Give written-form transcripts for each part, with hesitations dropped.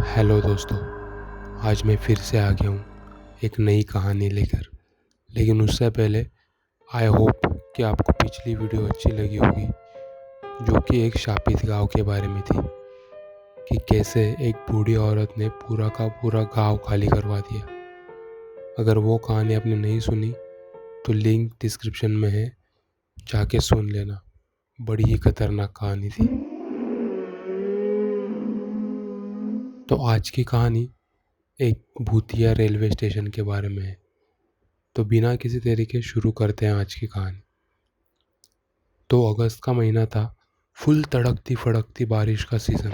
Hello दोस्तों। आज मैं फिर से आ गया हूँ एक नई कहानी लेकर। लेकिन उससे पहले आई होप कि आपको पिछली वीडियो अच्छी लगी होगी, जो कि एक शापित गांव के बारे में थी कि कैसे एक बूढ़ी औरत ने पूरा का पूरा गांव खाली करवा दिया। अगर वो कहानी आपने नहीं सुनी तो लिंक डिस्क्रिप्शन में है, जाके सुन लेना। बड़ी ही खतरनाक कहानी थी। तो आज की कहानी एक भूतिया रेलवे स्टेशन के बारे में है। तो बिना किसी तरीके शुरू करते हैं आज की कहानी। तो अगस्त का महीना था, फुल तड़कती फड़कती बारिश का सीजन।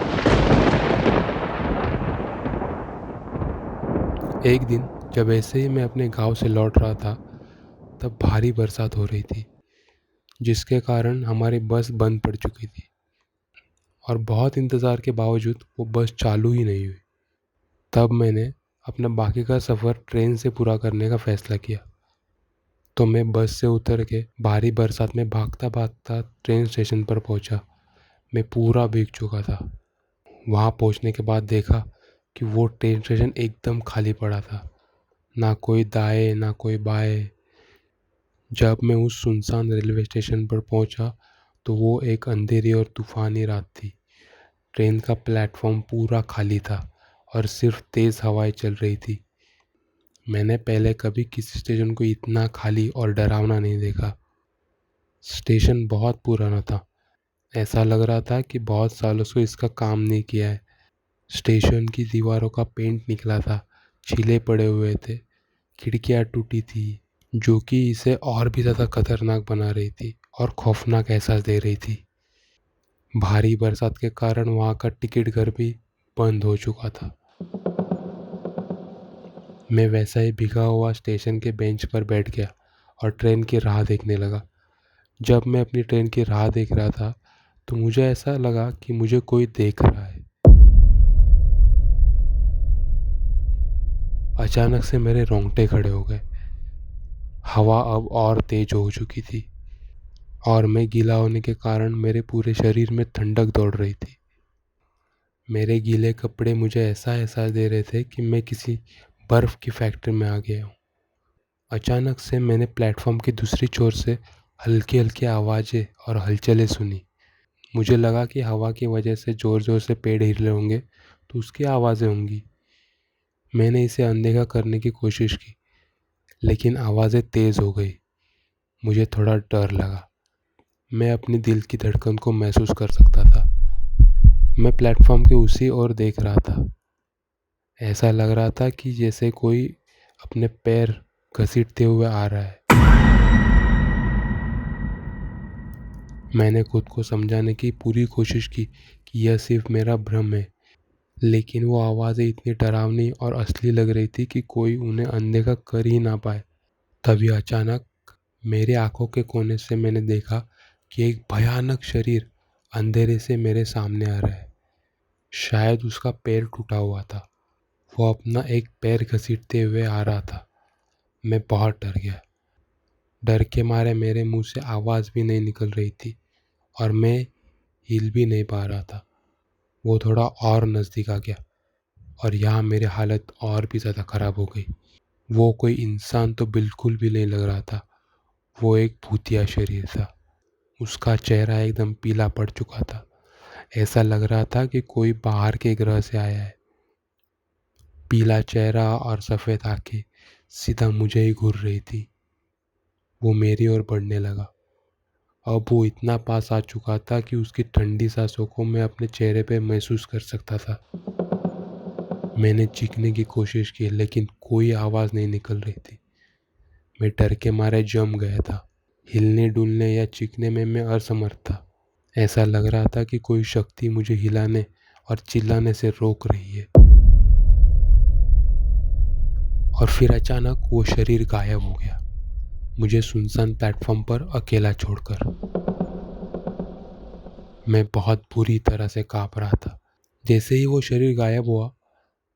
एक दिन जब ऐसे ही मैं अपने गांव से लौट रहा था, तब भारी बरसात हो रही थी, जिसके कारण हमारी बस बंद पड़ चुकी थी और बहुत इंतज़ार के बावजूद वो बस चालू ही नहीं हुई। तब मैंने अपना बाकी का सफ़र ट्रेन से पूरा करने का फ़ैसला किया। तो मैं बस से उतर के भारी बरसात में भागता भागता ट्रेन स्टेशन पर पहुंचा। मैं पूरा भीग चुका था। वहाँ पहुँचने के बाद देखा कि वो ट्रेन स्टेशन एकदम खाली पड़ा था, ना कोई दाएं ना कोई बाएं। जब मैं उस सुनसान रेलवे स्टेशन पर पहुँचा तो वो एक अंधेरी और तूफानी रात थी। ट्रेन का प्लेटफॉर्म पूरा खाली था और सिर्फ तेज़ हवाएं चल रही थी। मैंने पहले कभी किसी स्टेशन को इतना खाली और डरावना नहीं देखा। स्टेशन बहुत पुराना था। ऐसा लग रहा था कि बहुत सालों से इसका काम नहीं किया है। स्टेशन की दीवारों का पेंट निकला था, छीले पड़े हुए थे, खिड़कियाँ टूटी थी, जो कि इसे और भी ज़्यादा खतरनाक बना रही थी और खौफनाक एहसास दे रही थी। भारी बरसात के कारण वहाँ का टिकट घर भी बंद हो चुका था। मैं वैसा ही भीगा हुआ स्टेशन के बेंच पर बैठ गया और ट्रेन की राह देखने लगा। जब मैं अपनी ट्रेन की राह देख रहा था तो मुझे ऐसा लगा कि मुझे कोई देख रहा है। अचानक से मेरे रोंगटे खड़े हो गए। हवा अब और तेज हो चुकी थी और मैं गीला होने के कारण मेरे पूरे शरीर में ठंडक दौड़ रही थी। मेरे गीले कपड़े मुझे ऐसा एहसास दे रहे थे कि मैं किसी बर्फ़ की फैक्ट्री में आ गया हूँ। अचानक से मैंने प्लेटफॉर्म की दूसरी छोर से हल्की हल्की आवाज़ें और हलचलें सुनी। मुझे लगा कि हवा की वजह से ज़ोर ज़ोर से पेड़ हिल रहे होंगे, तो उसकी आवाज़ें होंगी। मैंने इसे अनदेखा करने की कोशिश की, लेकिन आवाज़ें तेज़ हो गई। मुझे थोड़ा डर लगा। मैं अपनी दिल की धड़कन को महसूस कर सकता था। मैं प्लेटफॉर्म के उसी ओर देख रहा था। ऐसा लग रहा था कि जैसे कोई अपने पैर घसीटते हुए आ रहा है। मैंने खुद को समझाने की पूरी कोशिश की कि यह सिर्फ मेरा भ्रम है, लेकिन वो आवाज़ें इतनी डरावनी और असली लग रही थी कि कोई उन्हें अनदेखा कर ही ना पाए। तभी अचानक मेरे आंखों के कोने से मैंने देखा कि एक भयानक शरीर अंधेरे से मेरे सामने आ रहा है। शायद उसका पैर टूटा हुआ था। वो अपना एक पैर घसीटते हुए आ रहा था। मैं बहुत डर गया। डर के मारे मेरे मुंह से आवाज़ भी नहीं निकल रही थी और मैं हिल भी नहीं पा रहा था। वो थोड़ा और नज़दीक आ गया और यहाँ मेरी हालत और भी ज़्यादा ख़राब हो गई। वो कोई इंसान तो बिल्कुल भी नहीं लग रहा था। वो एक भूतिया शरीर था। उसका चेहरा एकदम पीला पड़ चुका था। ऐसा लग रहा था कि कोई बाहर के ग्रह से आया है। पीला चेहरा और सफ़ेद आंखें सीधा मुझे ही घूर रही थी। वो मेरी ओर बढ़ने लगा। अब वो इतना पास आ चुका था कि उसकी ठंडी सांसों को मैं अपने चेहरे पे महसूस कर सकता था। मैंने चीखने की कोशिश की, लेकिन कोई आवाज़ नहीं निकल रही थी। मैं डर के मारे जम गया था। हिलने डुलने या चीखने में मैं असमर्थ था। ऐसा लग रहा था कि कोई शक्ति मुझे हिलाने और चिल्लाने से रोक रही है। और फिर अचानक वो शरीर गायब हो गया, मुझे सुनसान प्लेटफॉर्म पर अकेला छोड़कर। मैं बहुत बुरी तरह से काँप रहा था। जैसे ही वो शरीर गायब हुआ,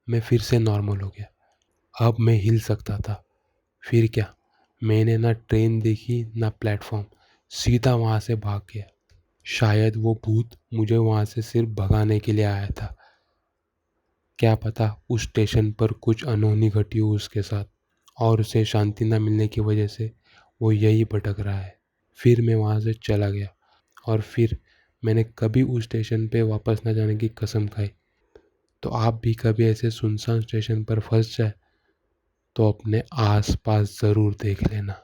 मैं फिर से नॉर्मल हो गया। अब मैं हिल सकता था। फिर क्या, मैंने ना ट्रेन देखी ना प्लेटफॉर्म, सीधा वहाँ से भाग गया। शायद वो भूत मुझे वहाँ से सिर्फ भगाने के लिए आया था। क्या पता उस स्टेशन पर कुछ अनहोनी घटी हो उसके साथ और उसे शांति न मिलने की वजह से वो यही भटक रहा है। फिर मैं वहाँ से चला गया और फिर मैंने कभी उस स्टेशन पे वापस न जाने की कसम खाई। तो आप भी कभी ऐसे सुनसान स्टेशन पर फंस जाए तो अपने आस पास ज़रूर देख लेना।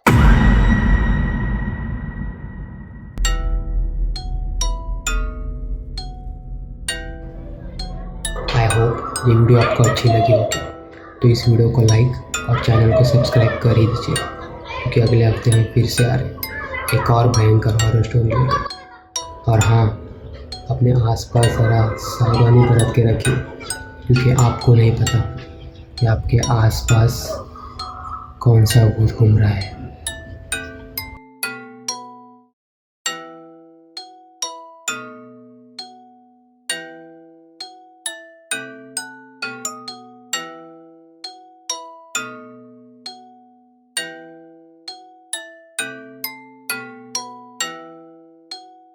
आई होप ये वीडियो आपको अच्छी लगी होगी, तो इस वीडियो को लाइक और चैनल को सब्सक्राइब कर ही दीजिए, क्योंकि अगले हफ्ते में फिर से आ रहे एक और भयंकर हॉरर स्टोरी लेकर। और हाँ, अपने आसपास ज़रा सावधानी बरत के रखिए, क्योंकि आपको नहीं पता कि आपके आसपास कौन सा भूत घूम रहा है।